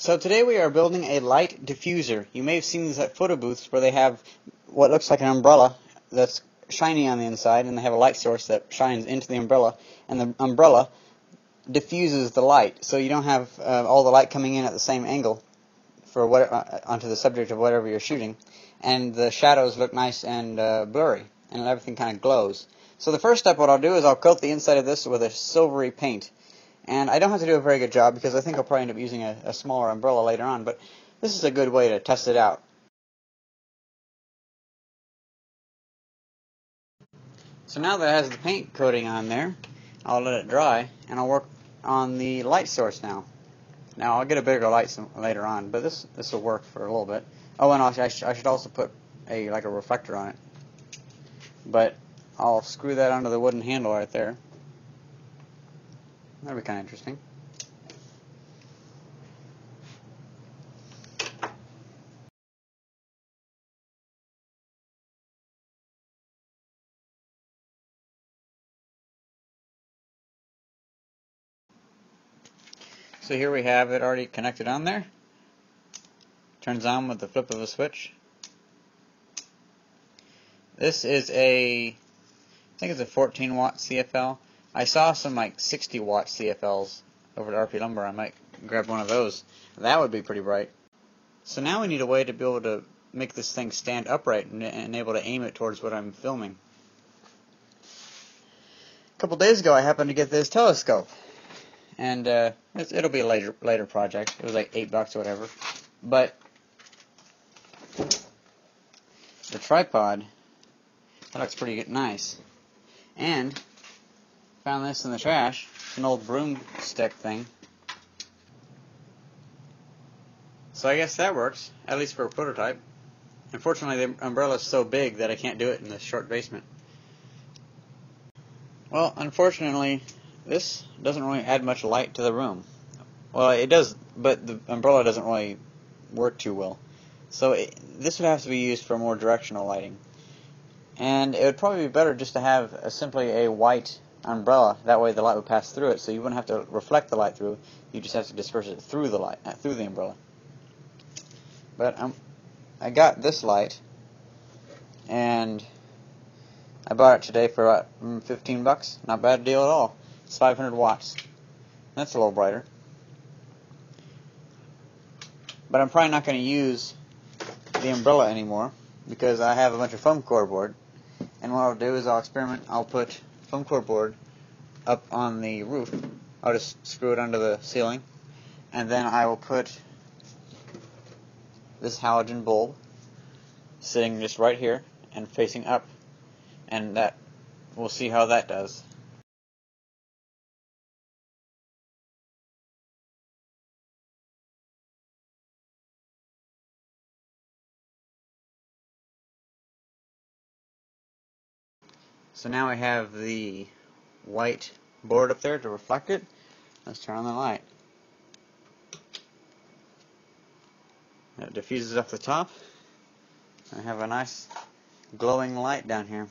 So today we are building a light diffuser. You may have seen these at photo booths where they have what looks like an umbrella that's shiny on the inside, and they have a light source that shines into the umbrella, and the umbrella diffuses the light, so you don't have all the light coming in at the same angle for onto the subject of whatever you're shooting, and the shadows look nice and blurry, and everything kind of glows. So the first step, what I'll do is I'll coat the inside of this with a silvery paint. And I don't have to do a very good job because I think I'll probably end up using a smaller umbrella later on, but this is a good way to test it out. So now that it has the paint coating on there, I'll let it dry, and I'll work on the light source now. Now I'll get a bigger light later on, but this will work for a little bit. Oh, and I should also put like a reflector on it. But I'll screw that onto the wooden handle right there. That'll be kind of interesting. So here we have it already connected on there. Turns on with the flip of a switch. This is I think it's a 14 watt CFL. I saw some like 60 watt CFLs over at RP Lumber. I might grab one of those. That would be pretty bright. So now we need a way to be able to make this thing stand upright and able to aim it towards what I'm filming. A couple days ago I happened to get this telescope. And it'll be a later project. It was like $8 or whatever. But the tripod, that looks pretty nice. And found this in the trash. It's an old broomstick thing. So I guess that works, at least for a prototype. Unfortunately, the umbrella is so big that I can't do it in this short basement. Well, unfortunately, this doesn't really add much light to the room. Well, it does, but the umbrella doesn't really work too well. So this would have to be used for more directional lighting. And it would probably be better just to have simply a white umbrella. That way the light would pass through it, so you wouldn't have to reflect the light through. You just have to disperse it through the light, through the umbrella. But I got this light, and I bought it today for about $15. Not a bad deal at all. It's 500 watts. That's a little brighter. But I'm probably not going to use the umbrella anymore because I have a bunch of foam core board. And what I'll do is I'll experiment. I'll put foam core board up on the roof. I'll just screw it under the ceiling. And then I will put this halogen bulb sitting just right here and facing up. And that we'll see how that does. So now I have the white board up there to reflect it. Let's turn on the light. It diffuses off the top. I have a nice glowing light down here.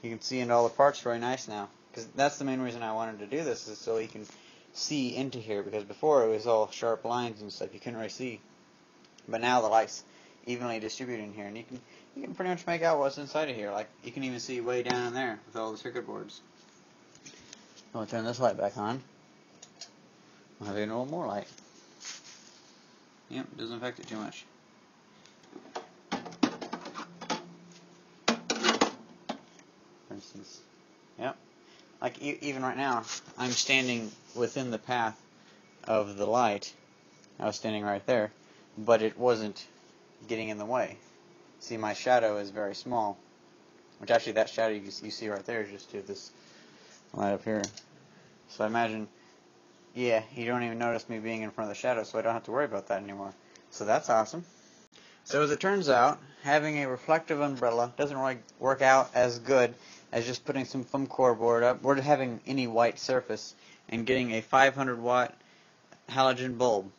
You can see into all the parts really nice now. Because that's the main reason I wanted to do this, is so you can see into here. Because before it was all sharp lines and stuff, you couldn't really see. But now the light's evenly distributed in here, and you can pretty much make out what's inside of here. Like, you can even see way down in there with all the circuit boards. I'll turn this light back on. I'll have even a little more light. Yep, doesn't affect it too much. For instance, yep. Like, even right now, I'm standing within the path of the light. I was standing right there, but it wasn't getting in the way. See, my shadow is very small, which actually that shadow you see right there is just to this light up here. So I imagine, yeah, you don't even notice me being in front of the shadow, so I don't have to worry about that anymore. So that's awesome. So as it turns out, having a reflective umbrella doesn't really work out as good as just putting some foam core board up, or having any white surface, and getting a 500 watt halogen bulb.